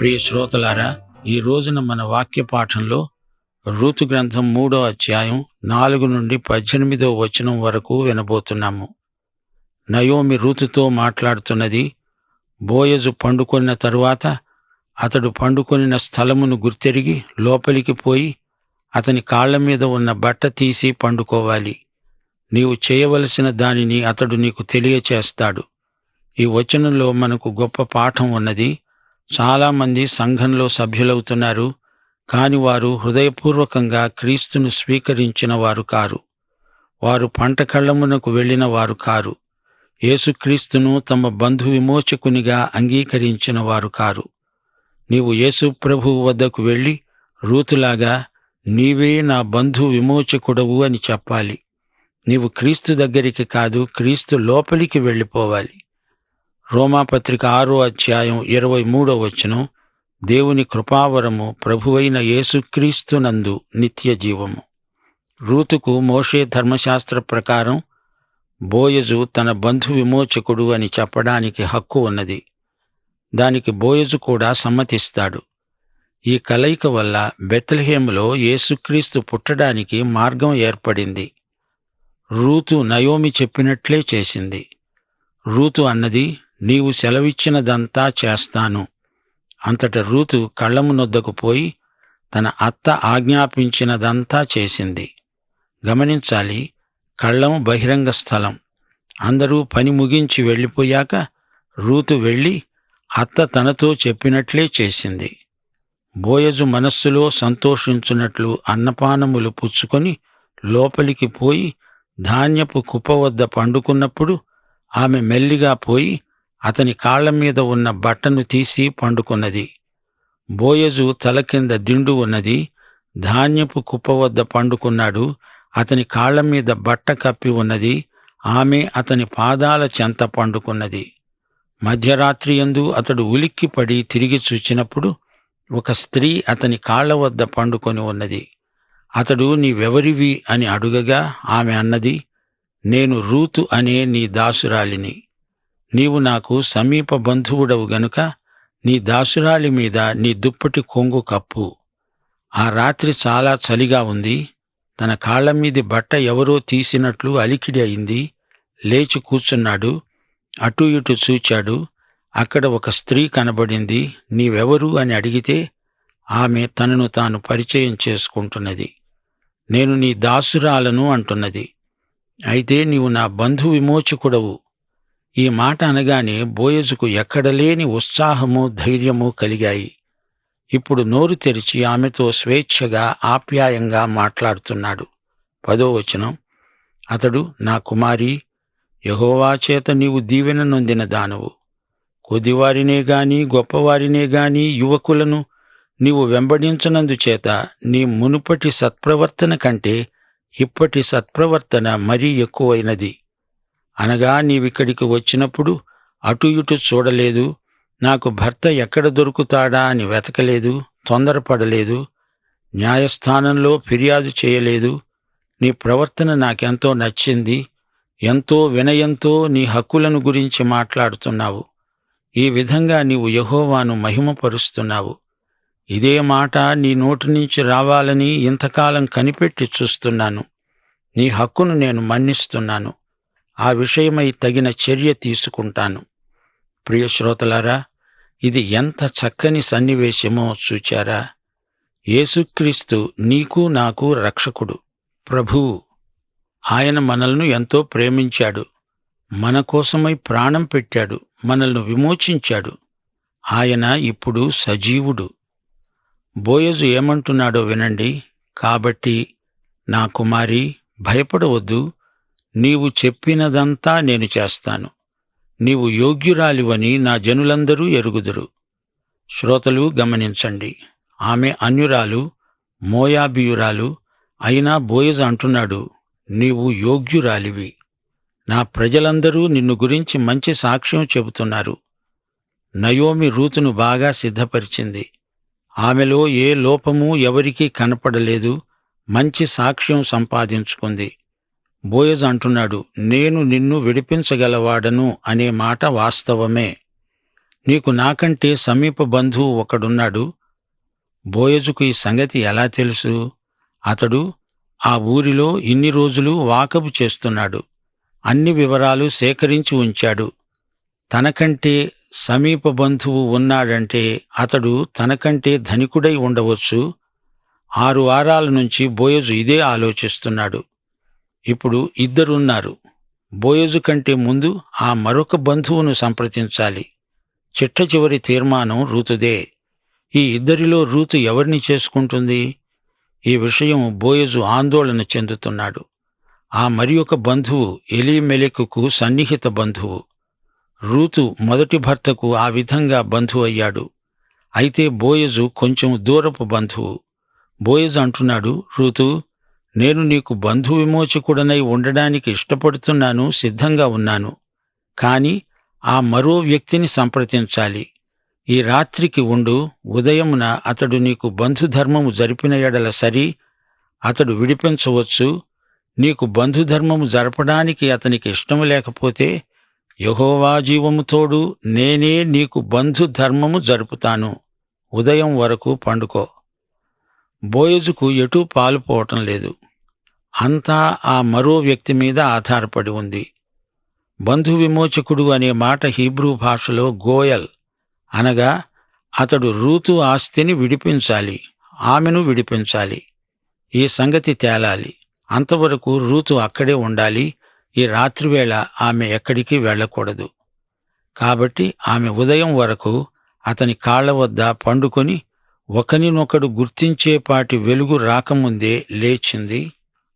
ప్రియ శ్రోతలారా, ఈ రోజున మన వాక్య పాఠంలో రూతు గ్రంథం 3వ అధ్యాయం 4 నుండి 18వ వచనం వరకు వినబోతున్నాము. నయోమి రూతుతో మాట్లాడుతున్నది. బోయజు పండుకొన్న తరువాత అతడు పండుకొనిన స్థలమును గుర్తెరిగి లోపలికి పోయి అతని కాళ్ల మీద ఉన్న బట్ట తీసి పండుకోవాలి. నీవు చేయవలసిన దానిని అతడు నీకు తెలియచేస్తాడు. ఈ వచనంలో మనకు గొప్ప పాఠం ఉన్నది. చాలామంది సంఘంలో సభ్యులవుతున్నారు, కాని వారు హృదయపూర్వకంగా క్రీస్తును స్వీకరించిన వారు కారు. వారు పంట కళ్ళమునకు వెళ్ళిన వారు కారు. యేసుక్రీస్తును తమ బంధు విమోచకునిగా అంగీకరించిన వారు కారు. నీవు యేసు ప్రభువు వద్దకు వెళ్ళి రూతులాగా నీవే నా బంధు విమోచకుడవు అని చెప్పాలి. నీవు క్రీస్తు దగ్గరికి కాదు, క్రీస్తు లోపలికి వెళ్ళిపోవాలి. రోమాపత్రిక 6వ అధ్యాయం 23వ వచనం, దేవుని కృపావరము ప్రభువైన యేసుక్రీస్తునందు నిత్య జీవము. రూతుకు మోషే ధర్మశాస్త్ర ప్రకారం బోయజు తన బంధు విమోచకుడు అని చెప్పడానికి హక్కు ఉన్నది. దానికి బోయజు కూడా సమ్మతిస్తాడు. ఈ కలయిక వల్ల బెత్లెహేములో యేసుక్రీస్తు పుట్టడానికి మార్గం ఏర్పడింది. రూతు నయోమి చెప్పినట్లే చేసింది. రూతు అన్నది, నీవు సెలవిచ్చినదంతా చేస్తాను. అంతట రూతు కళ్ళమునొద్దకు పోయి తన అత్త ఆజ్ఞాపించినదంతా చేసింది. గమనించాలి, కళ్ళం బహిరంగ స్థలం. అందరూ పని ముగించి వెళ్ళిపోయాక రూతు వెళ్ళి అత్త తనతో చెప్పినట్లే చేసింది. బోయజు మనస్సులో సంతోషించున్నట్లు అన్నపానములు పుచ్చుకొని లోపలికి పోయి ధాన్యపు కుప్ప వద్ద పండుకున్నప్పుడు ఆమె మెల్లిగా పోయి అతని కాళ్ల మీద ఉన్న బట్టను తీసి పండుకున్నది. బోయజు తల కింద దిండు ఉన్నది. ధాన్యపు కుప్ప వద్ద పండుకున్నాడు. అతని కాళ్ల మీద బట్ట కప్పి ఉన్నది. ఆమె అతని పాదాల చెంత పండుకున్నది. మధ్యరాత్రియందు అతడు ఉలిక్కిపడి తిరిగి చూచినప్పుడు ఒక స్త్రీ అతని కాళ్ల వద్ద పండుకొని ఉన్నది. అతడు నీవెవరివి అని అడుగగా ఆమె అన్నది, నేను రూతు అనే నీ దాసురాలిని. నీవు నాకు సమీప బంధువుడవు గనుక నీ దాసురాలి మీద నీ దుప్పటి కొంగు కప్పు. ఆ రాత్రి చాలా చలిగా ఉంది. తన కాళ్లమీది బట్ట ఎవరో తీసినట్లు అలికిడి అయింది. లేచి కూర్చున్నాడు. అటూ ఇటు చూచాడు. అక్కడ ఒక స్త్రీ కనబడింది. నీవెవరు అని అడిగితే ఆమె తనను తాను పరిచయం చేసుకుంటున్నది. నేను నీ దాసురాలను అంటున్నది. అయితే నీవు నా బంధు విమోచకుడవు. ఈ మాట అనగానే బోయజుకు ఎక్కడలేని ఉత్సాహము, ధైర్యము కలిగాయి. ఇప్పుడు నోరు తెరిచి ఆమెతో స్వేచ్ఛగా, ఆప్యాయంగా మాట్లాడుతున్నాడు. 10వ వచనం, అతడు, నా కుమారి, యెహోవా చేత నీవు దీవెన నొందిన దానవు. కొద్దివారినే గాని గొప్పవారినే గాని యువకులను నీవు వెంబడించనందుచేత నీ మునుపటి సత్ప్రవర్తన కంటే ఇప్పటి సత్ప్రవర్తన మరీ ఎక్కువైనది. అనగా నీవిక్కడికి వచ్చినప్పుడు అటు ఇటు చూడలేదు, నాకు భర్త ఎక్కడ దొరుకుతాడా అని వెతకలేదు, తొందరపడలేదు, న్యాయస్థానంలో ఫిర్యాదు చేయలేదు. నీ ప్రవర్తన నాకెంతో నచ్చింది. ఎంతో వినయంతో నీ హక్కులను గురించి మాట్లాడుతున్నావు. ఈ విధంగా నీవు యెహోవాను మహిమపరుస్తున్నావు. ఇదే మాట నీ నోటి నుంచి రావాలని ఇంతకాలం కనిపెట్టి చూస్తున్నాను. నీ హక్కును నేను మన్నిస్తున్నాను. ఆ విషయమై తగిన చర్య తీసుకుంటాను. ప్రియ శ్రోతలారా, ఇది ఎంత చక్కని సన్నివేశమో చూచారా? యేసుక్రీస్తు నీకు నాకు రక్షకుడు, ప్రభువు. ఆయన మనల్ని ఎంతో ప్రేమించాడు. మన కోసమై ప్రాణం పెట్టాడు, మనల్ని విమోచించాడు. ఆయన ఇప్పుడు సజీవుడు. బోయజు ఏమంటున్నాడో వినండి. కాబట్టి నా కుమారి, భయపడవద్దు. నీవు చెప్పినదంతా నేను చేస్తాను. నీవు యోగ్యురాలివని నా జనులందరూ ఎరుగుదురు. శ్రోతలు గమనించండి. ఆమె అన్యురాలు, మోయాబీయురాలు. అయినా బోయజు అంటున్నాడు, నీవు యోగ్యురాలివి. నా ప్రజలందరూ నిన్ను గురించి మంచి సాక్ష్యం చెబుతున్నారు. నయోమి రూతును బాగా సిద్ధపరిచింది. ఆమెలో ఏ లోపమూ ఎవరికీ కనపడలేదు. మంచి సాక్ష్యం సంపాదించుకుంది. బోయజు అంటున్నాడు, నేను నిన్ను విడిపించగలవాడను అనే మాట వాస్తవమే. నీకు నాకంటే సమీప బంధువు ఒకడున్నాడు. బోయజుకు ఈ సంగతి ఎలా తెలుసు? అతడు ఆ ఊరిలో ఇన్ని రోజులు వాకబు చేస్తున్నాడు. అన్ని వివరాలు సేకరించి ఉంచాడు. తనకంటే సమీప బంధువు ఉన్నాడంటే అతడు తనకంటే ధనికుడై ఉండవచ్చు. 6 వారాల నుంచి బోయజు ఇదే ఆలోచిస్తున్నాడు. ఇప్పుడు ఇద్దరున్నారు. బోయజు కంటే ముందు ఆ మరొక బంధువును సంప్రదించాలి. చిట్టచివరి తీర్మానం రూతుదే. ఈ ఇద్దరిలో రూతు ఎవరిని చేసుకుంటుంది? ఈ విషయం బోయజు ఆందోళన చెందుతున్నాడు. ఆ మరి ఒక బంధువు ఎలీమెలెకుకు సన్నిహిత బంధువు. రూతు మొదటి భర్తకు ఆ విధంగా బంధువు అయ్యాడు. అయితే బోయజు కొంచెం దూరపు బంధువు. బోయజు అంటున్నాడు, రూతు, నేను నీకు బంధు విమోచకుడనై ఉండడానికి ఇష్టపడుతున్నాను, సిద్ధంగా ఉన్నాను. కాని ఆ మరో వ్యక్తిని సంప్రదించాలి. ఈ రాత్రికి ఉండు. ఉదయమున అతడు నీకు బంధుధర్మము జరిపిన ఎడల సరి, అతడు విడిపించవచ్చు. నీకు బంధుధర్మము జరపడానికి అతనికి ఇష్టము లేకపోతే, యెహోవా జీవము తోడు నేనే నీకు బంధుధర్మము జరుపుతాను. ఉదయం వరకు పండుకో. బోయజుకు ఎటూ పాలుపోవటం లేదు. అంతా ఆ మరో వ్యక్తి మీద ఆధారపడి ఉంది. బంధు విమోచకుడు అనే మాట హీబ్రూ భాషలో గోయల్ అనగా అతడు రూతు ఆస్తిని విడిపించాలి, ఆమెను విడిపించాలి. ఈ సంగతి తేలాలి. అంతవరకు రూతు అక్కడే ఉండాలి. ఈ రాత్రివేళ ఆమె ఎక్కడికి వెళ్ళకూడదు. కాబట్టి ఆమె ఉదయం వరకు అతని కాళ్ల వద్ద పండుకొని ఒకనినొకడు గుర్తించేపాటి వెలుగు రాకముందే లేచింది.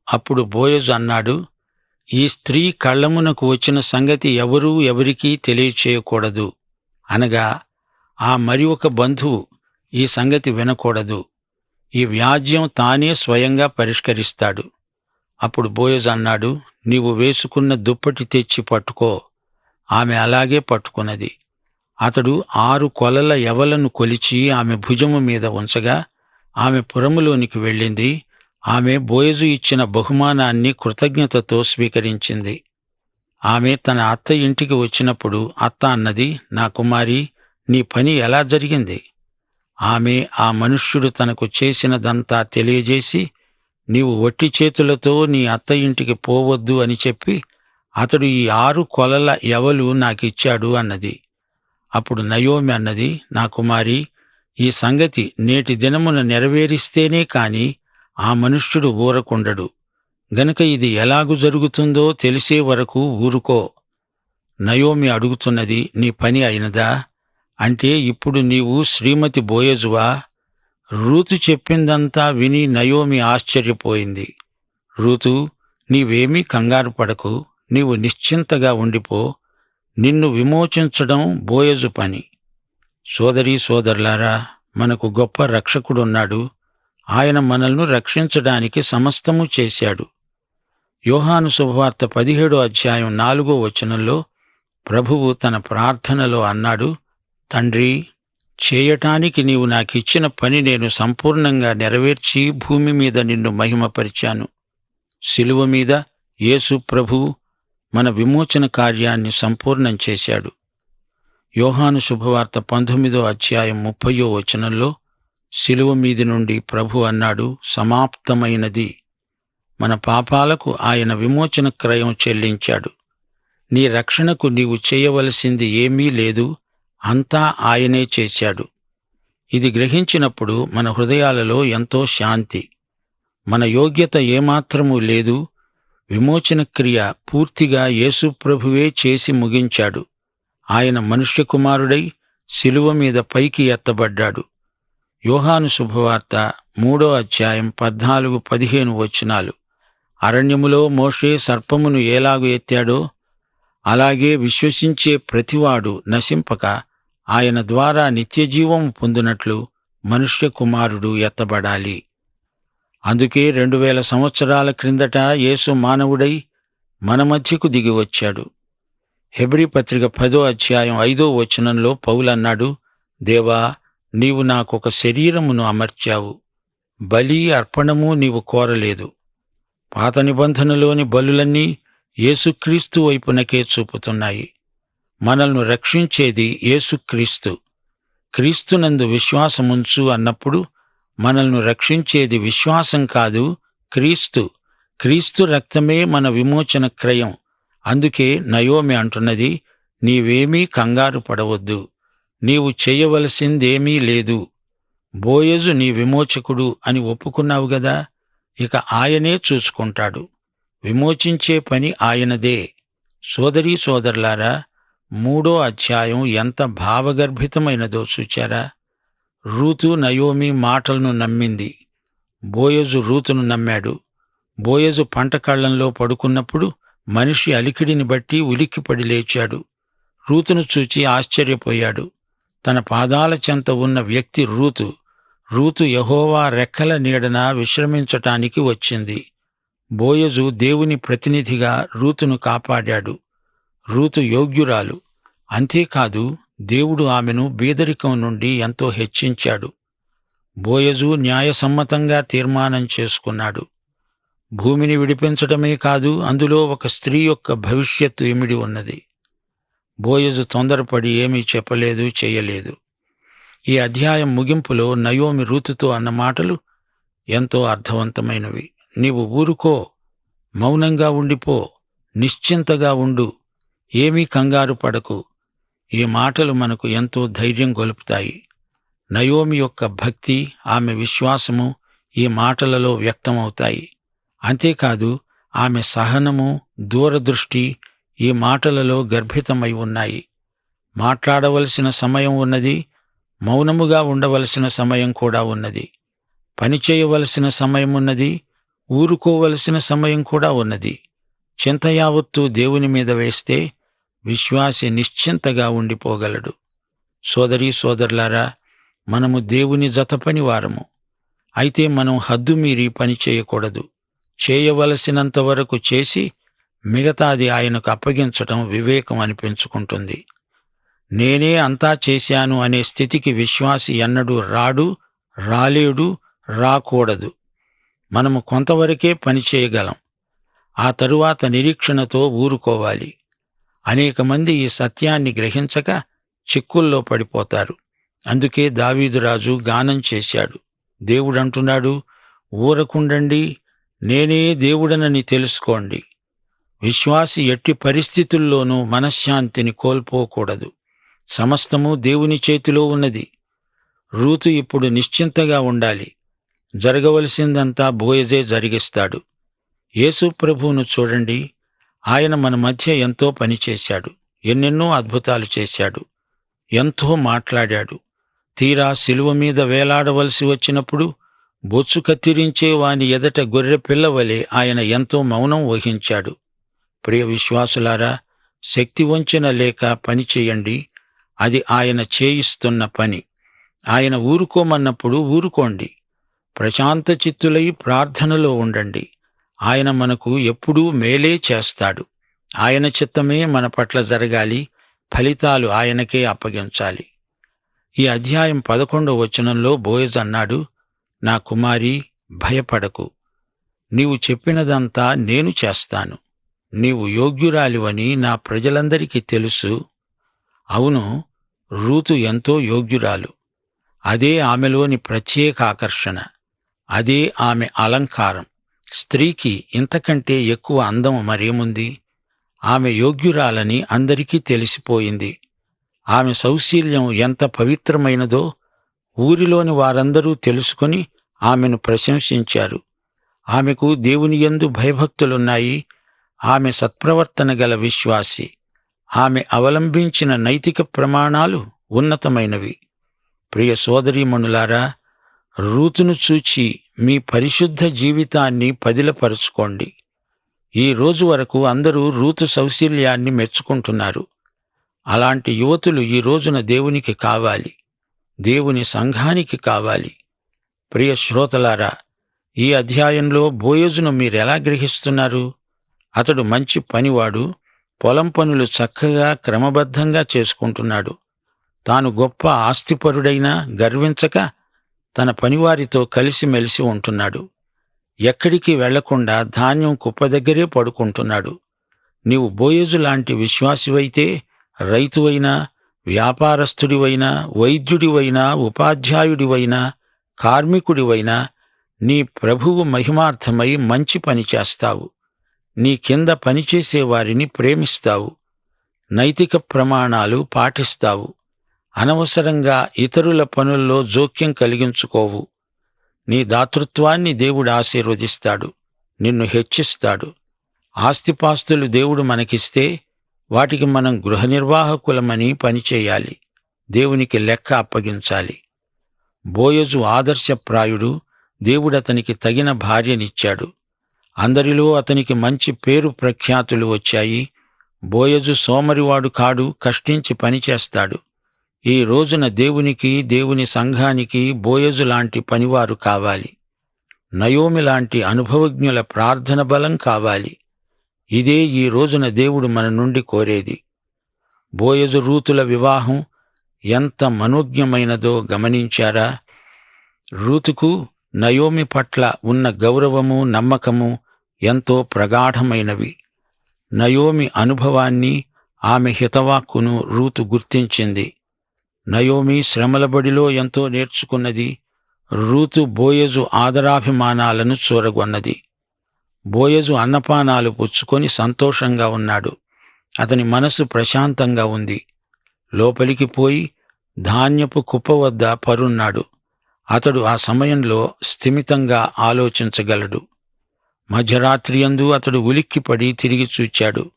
అప్పుడు బోయజు అన్నాడు, ఈ స్త్రీ కళ్ళమునకు వచ్చిన సంగతి ఎవరికీ తెలియచేయకూడదు. అనగా ఆ మరి ఒక బంధువు ఈ సంగతి వినకూడదు. ఈ వ్యాజ్యం తానే స్వయంగా పరిష్కరిస్తాడు. అప్పుడు బోయజు అన్నాడు, నీవు వేసుకున్న దుప్పటి తెచ్చి పట్టుకో. ఆమె అలాగే పట్టుకున్నది. అతడు 6 కొలల యవలను కొలిచి ఆమె భుజము మీద ఉంచగా ఆమె పురములోనికి వెళ్ళింది. ఆమె బోయజు ఇచ్చిన బహుమానాన్ని కృతజ్ఞతతో స్వీకరించింది. ఆమె తన అత్త ఇంటికి వచ్చినప్పుడు అత్త అన్నది, నా కుమారి, నీ పని ఎలా జరిగింది? ఆమె ఆ మనుష్యుడు తనకు చేసినదంతా తెలియజేసి, నీవు వట్టి చేతులతో నీ అత్త ఇంటికి పోవద్దు అని చెప్పి అతడు ఈ 6 కొలల యవలు నాకిచ్చాడు అన్నది. అప్పుడు నయోమి అన్నది, నా కుమారి, ఈ సంగతి నేటి దినమున నెరవేరిస్తేనే కాని ఆ మనుష్యుడు ఊరకుండడు. గనుక ఇది ఎలాగు జరుగుతుందో తెలిసే వరకు ఊరుకో. నయోమి అడుగుతున్నది, నీ పని అయినదా? అంటే ఇప్పుడు నీవు శ్రీమతి బోయజువా? రూతు చెప్పిందంతా విని నయోమి ఆశ్చర్యపోయింది. రూతు, నీవేమీ కంగారు పడకు, నీవు నిశ్చింతగా ఉండిపో. నిన్ను విమోచించడం బోయజు పని. సోదరీ సోదరులారా, మనకు గొప్ప రక్షకుడున్నాడు. ఆయన మనల్ని రక్షించడానికి సమస్తము చేశాడు. యోహాను శుభవార్త 17వ అధ్యాయం 4వ వచనంలో ప్రభువు తన ప్రార్థనలో అన్నాడు, తండ్రి, చేయటానికి నీవు నాకిచ్చిన పని నేను సంపూర్ణంగా నెరవేర్చి భూమి మీద నిన్ను మహిమపరిచాను. శిలువ మీద యేసు ప్రభువు మన విమోచన కార్యాన్ని సంపూర్ణం చేశాడు. యోహాను శుభవార్త 19వ అధ్యాయం 30వ వచనంలో శిలువ మీది నుండి ప్రభు అన్నాడు, సమాప్తమైనది. మన పాపాలకు ఆయన విమోచన క్రయం చెల్లించాడు. నీ రక్షణకు నీవు చేయవలసింది ఏమీ లేదు, అంతా ఆయనే చేశాడు. ఇది గ్రహించినప్పుడు మన హృదయాలలో ఎంతో శాంతి. మన యోగ్యత ఏమాత్రమూ లేదు. విమోచన క్రియ పూర్తిగా యేసు ప్రభువే చేసి ముగించాడు. ఆయన మనుష్య కుమారుడై శిలువ మీద పైకి ఎత్తబడ్డాడు. యోహాను శుభవార్త 3వ అధ్యాయం 14-15 వచనాలు. అరణ్యములో మోషే సర్పమును ఎలాగు ఎత్తాడో అలాగే విశ్వసించే ప్రతివాడు నశింపక ఆయన ద్వారా నిత్యజీవం పొందునట్లు మనుష్య కుమారుడు ఎత్తబడాలి. అందుకే 2000 సంవత్సరాల క్రిందట యేసు మానవుడై మన మధ్యకు దిగివచ్చాడు. హెబ్రీ పత్రిక 10వ అధ్యాయం 5వ వచనంలో పౌలన్నాడు, దేవా, నీవు నాకొక శరీరమును అమర్చావు, బలి అర్పణము నీవు కోరలేదు. పాత నిబంధనలోని బలులన్నీ యేసుక్రీస్తు వైపునకే చూపుతున్నాయి. మనల్ని రక్షించేది యేసుక్రీస్తు. క్రీస్తునందు విశ్వాసముంచు అన్నప్పుడు మనల్ని రక్షించేది విశ్వాసం కాదు, క్రీస్తు. క్రీస్తు రక్తమే మన విమోచన క్రయం. అందుకే నయోమి అంటున్నది, నీవేమీ కంగారు పడవద్దు, నీవు చేయవలసిందేమీ లేదు. బోయజు నీ విమోచకుడు అని ఒప్పుకున్నావు గదా, ఇక ఆయనే చూసుకుంటాడు. విమోచించే పని ఆయనదే. సోదరీ సోదరులారా, 3వ అధ్యాయం ఎంత భావగర్భితమైనదో చూచారా? రూతు నయోమి మాటలను నమ్మింది. బోయజు రూతును నమ్మాడు. బోయజు పంట కళ్ళంలో పడుకున్నప్పుడు మనిషి అలికిడిని బట్టి ఉలిక్కిపడి లేచాడు. రూతును చూచి ఆశ్చర్యపోయాడు. తన పాదాల చెంత ఉన్న వ్యక్తి రూతు. రూతు యెహోవా రెక్కల నీడన విశ్రమించటానికి వచ్చింది. బోయజు దేవుని ప్రతినిధిగా రూతును కాపాడాడు. రూతు యోగ్యురాలు. అంతేకాదు, దేవుడు ఆమెను బీదరికం నుండి ఎంతో హెచ్చించాడు. బోయజు న్యాయసమ్మతంగా తీర్మానం చేసుకున్నాడు. భూమిని విడిపించటమే కాదు, అందులో ఒక స్త్రీ యొక్క భవిష్యత్తు ఇమిడి ఉన్నది. బోయజు తొందరపడి ఏమీ చెప్పలేదు, చెయ్యలేదు. ఈ అధ్యాయం ముగింపులో నయోమి రూతుతో అన్న మాటలు ఎంతో అర్థవంతమైనవి. నీవు ఊరుకో, మౌనంగా ఉండిపో, నిశ్చింతగా ఉండు, ఏమీ కంగారు పడకు. ఈ మాటలు మనకు ఎంతో ధైర్యం గొలుపుతాయి. నయోమి యొక్క భక్తి, ఆమె విశ్వాసము ఈ మాటలలో వ్యక్తమవుతాయి. అంతేకాదు, ఆమె సహనము, దూరదృష్టి ఈ మాటలలో గర్భితమై ఉన్నాయి. మాట్లాడవలసిన సమయం ఉన్నది, మౌనముగా ఉండవలసిన సమయం కూడా ఉన్నది. పనిచేయవలసిన సమయం ఉన్నది, ఊరుకోవలసిన సమయం కూడా ఉన్నది. చింత యావత్తు దేవుని మీద వేస్తే విశ్వాసి నిశ్చింతగా ఉండిపోగలడు. సోదరీ సోదరులారా, మనము దేవుని జతపని వారము. అయితే మనం హద్దుమీరి పని చేయకూడదు. చేయవలసినంత వరకు చేసి మిగతాది ఆయనకు అప్పగించటం వివేకం అనిపించుకుంటుంది. నేనే అంతా చేశాను అనే స్థితికి విశ్వాసి ఎన్నడూ రాడు, రాలేడు, రాకూడదు. మనము కొంతవరకే పని చేయగలం. ఆ తరువాత నిరీక్షణతో ఊరుకోవాలి. అనేక మంది ఈ సత్యాన్ని గ్రహించక చిక్కుల్లో పడిపోతారు. అందుకే దావీదురాజు గానం చేశాడు. దేవుడంటున్నాడు, ఊరకుండండి, నేనే దేవుడనని తెలుసుకోండి. విశ్వాసి ఎట్టి పరిస్థితుల్లోనూ మనశ్శాంతిని కోల్పోకూడదు. సమస్తము దేవుని చేతిలో ఉన్నది. రూతు ఇప్పుడు నిశ్చింతగా ఉండాలి. జరగవలసిందంతా బోయజే జరిగిస్తాడు. యేసు ప్రభువును చూడండి. ఆయన మన మధ్య ఎంతో పనిచేశాడు. ఎన్నెన్నో అద్భుతాలు చేశాడు. ఎంతో మాట్లాడాడు. తీరా శిలువ మీద వేలాడవలసి వచ్చినప్పుడు బొచ్చు కత్తిరించే వాని ఎదట గొర్రె పిల్లవలే ఆయన ఎంతో మౌనం వహించాడు. ప్రియ విశ్వాసులారా, శక్తి వంచన లేక పని చేయండి. అది ఆయన చేయిస్తున్న పని. ఆయన ఊరుకోమన్నప్పుడు ఊరుకోండి. ప్రశాంత చిత్తులై ప్రార్థనలో ఉండండి. ఆయన మనకు ఎప్పుడూ మేలే చేస్తాడు. ఆయన చిత్తమే మన పట్ల జరగాలి. ఫలితాలు ఆయనకే అప్పగించాలి. ఈ అధ్యాయం 11వ వచనంలో బోయజు అన్నాడు, నా కుమారీ, భయపడకు. నీవు చెప్పినదంతా నేను చేస్తాను. నీవు యోగ్యురాలివని నా ప్రజలందరికీ తెలుసు. అవును, రూతు ఎంతో యోగ్యురాలు. అదే ఆమెలోని ప్రత్యేక ఆకర్షణ. అదే ఆమె అలంకారం. స్త్రీకి ఇంతకంటే ఎక్కువ అందం మరేముంది? ఆమె యోగ్యురాలని అందరికీ తెలిసిపోయింది. ఆమె సౌశీల్యం ఎంత పవిత్రమైనదో ఊరిలోని వారందరూ తెలుసుకుని ఆమెను ప్రశంసించారు. ఆమెకు దేవుని యందు భయభక్తులున్నాయి. ఆమె సత్ప్రవర్తన గల విశ్వాసి. ఆమె అవలంబించిన నైతిక ప్రమాణాలు ఉన్నతమైనవి. ప్రియ సోదరీమణులారా, రూతును చూచి మీ పరిశుద్ధ జీవితాన్ని పదిలపరుచుకోండి. ఈ రోజు వరకు అందరూ రూతు సౌశీల్యాన్ని మెచ్చుకుంటున్నారు. అలాంటి యువతులు ఈ రోజున దేవునికి కావాలి, దేవుని సంఘానికి కావాలి. ప్రియ శ్రోతలారా, ఈ అధ్యాయంలో బోయజును మీరెలా గ్రహిస్తున్నారు? అతడు మంచి పనివాడు. పొలం పనులు చక్కగా క్రమబద్ధంగా చేసుకుంటున్నాడు. తాను గొప్ప ఆస్తిపరుడైనా గర్వించక తన పనివారితో కలిసిమెలిసి ఉంటున్నాడు. ఎక్కడికి వెళ్లకుండా ధాన్యం కుప్ప దగ్గరే పడుకుంటున్నాడు. నీవు బోయజు లాంటి విశ్వాసివైతే రైతువైనా, వ్యాపారస్తుడివైనా, వైద్యుడివైనా, ఉపాధ్యాయుడివైనా, కార్మికుడివైనా నీ ప్రభువు మహిమార్థమై మంచి పని చేస్తావు. నీ కింద పనిచేసే వారిని ప్రేమిస్తావు. నైతిక ప్రమాణాలు పాటిస్తావు. అనవసరంగా ఇతరుల పనుల్లో జోక్యం కలిగించుకోవు. నీ దాతృత్వాన్ని దేవుడు ఆశీర్వదిస్తాడు, నిన్ను హెచ్చిస్తాడు. ఆస్తిపాస్తులు దేవుడు మనకిస్తే వాటికి మనం గృహ నిర్వాహకులమని పనిచేయాలి. దేవునికి లెక్క అప్పగించాలి. బోయజు ఆదర్శప్రాయుడు. దేవుడతనికి తగిన భార్యనిచ్చాడు. అందరిలో అతనికి మంచి పేరు ప్రఖ్యాతులు వచ్చాయి. బోయజు సోమరివాడు కాడు, కష్టించి పనిచేస్తాడు. ఈ రోజున దేవునికి, దేవుని సంఘానికి బోయజు లాంటి పనివారు కావాలి. నయోమి లాంటి అనుభవజ్ఞుల ప్రార్థన బలం కావాలి. ఇదే ఈ రోజున దేవుడు మన నుండి కోరేది. బోయజు రూతుల వివాహం ఎంత మనోజ్ఞమైనదో గమనించారా? రూతుకు నయోమి పట్ల ఉన్న గౌరవము, నమ్మకము ఎంతో ప్రగాఢమైనవి. నయోమి అనుభవాన్ని, ఆమె హితవాక్కును రూతు గుర్తించింది. నయోమి శ్రమల బడిలో ఎంతో నేర్చుకున్నది. రూతు బోయజు ఆదరాభిమానాలను చూరగొన్నది. బోయజు అన్నపానాలు పుచ్చుకొని సంతోషంగా ఉన్నాడు. అతని మనసు ప్రశాంతంగా ఉంది. లోపలికి పోయి ధాన్యపు కుప్ప వద్ద పరున్నాడు. అతడు ఆ సమయంలో స్థిమితంగా ఆలోచించగలడు. మధ్యరాత్రియందు అతడు ఉలిక్కిపడి తిరిగి చూచాడు.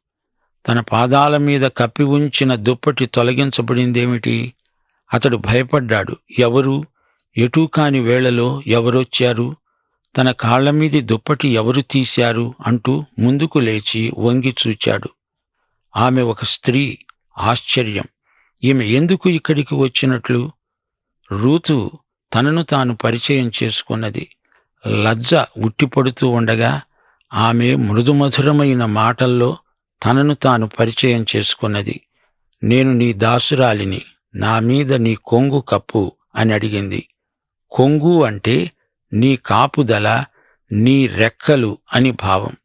తన పాదాల మీద కప్పి ఉంచిన దుప్పటి తొలగించబడిందేమిటి? అతడు భయపడ్డాడు. ఎవరు? ఎటూ కాని వేళలో ఎవరొచ్చారు? తన కాళ్లమీది దుప్పటి ఎవరు తీశారు అంటూ ముందుకు లేచి వంగి చూచాడు. ఆమె ఒక స్త్రీ. ఆశ్చర్యం! ఈమె ఎందుకు ఇక్కడికి వచ్చినట్లు? రూతు తనను తాను పరిచయం చేసుకున్నది. లజ్జ ఉట్టిపడుతూ ఉండగా ఆమె మృదుమధురమైన మాటల్లో తనను తాను పరిచయం చేసుకున్నది. నేను నీ దాసురాలిని, నా మీద నీ కొంగు కప్పు అని అడిగింది. కొంగు అంటే నీ కాపుదల, నీ రెక్కలు అని భావం.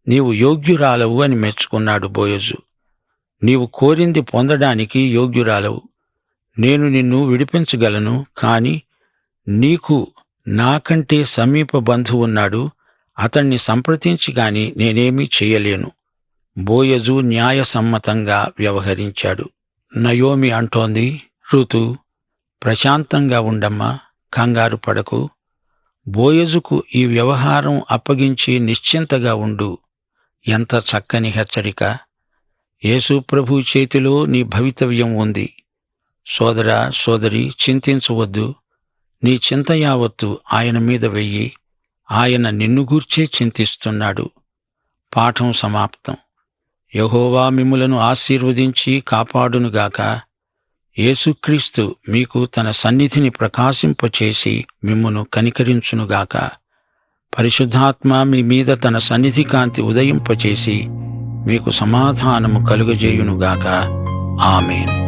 నీవు యోగ్యురాలవు అని మెచ్చుకున్నాడు బోయజు. నీవు కోరింది పొందడానికి యోగ్యురాలవు. నేను నిన్ను విడిపించగలను, కాని నీకు నాకంటే సమీప బంధువున్నాడు. అతణ్ణి సంప్రదించి గాని నేనేమీ చెయ్యలేను. బోయజు న్యాయసమ్మతంగా వ్యవహరించాడు. నయోమి అంటోంది, ఋతు, ప్రశాంతంగా ఉండమ్మా, కంగారు పడకు. బోయజుకు ఈ వ్యవహారం అప్పగించి నిశ్చింతగా ఉండు. ఎంత చక్కని హెచ్చరిక! యేసు ప్రభు చేతిలో నీ భవితవ్యం ఉంది. సోదరా, సోదరి, చింతించవద్దు. నీ చింత యావత్తు ఆయన మీద వెయ్యి. ఆయన నిన్ను గూర్చే చింతిస్తున్నాడు. పాఠం సమాప్తం. యెహోవా మిమ్ములను ఆశీర్వదించి కాపాడునుగాక. యేసుక్రీస్తు మీకు తన సన్నిధిని ప్రకాశింపచేసి మిమ్మును కనికరించునుగాక. పరిశుద్ధాత్మ మీ మీద తన సన్నిధి కాంతి ఉదయింపచేసి మీకు సమాధానము కలుగజేయునుగాక. ఆమేన్.